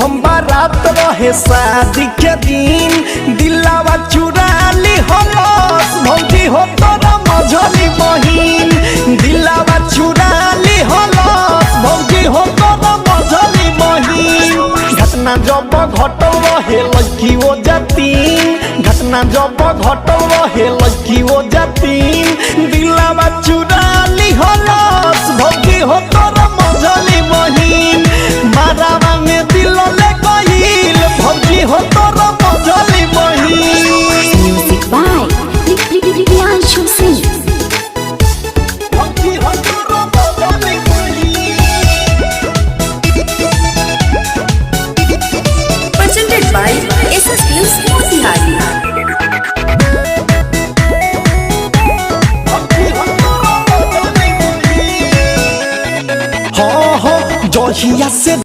हम बारात रहे शादी के दिन दिलावा चुरा ली हलस भौजी हो तोरा मझली बहिन दिलावा चुरा ली हलस भौजी हो तोरा मझली बहिन घटना जब घटल रहे लड़की ओ जातीन घटना जब घटल रहे लड़की ओ जातीन दिलावा चुरा ली हलस भौजी हो तोरा मझली बहिन मारावा में दिल ले गइल भौजी हो तोरा मझली बहिन। Music by Priyanshu Singh. भौजी हो तोरा मझली बहिन। Presented by SS Films Motihari. हाँ हाँ जहिया से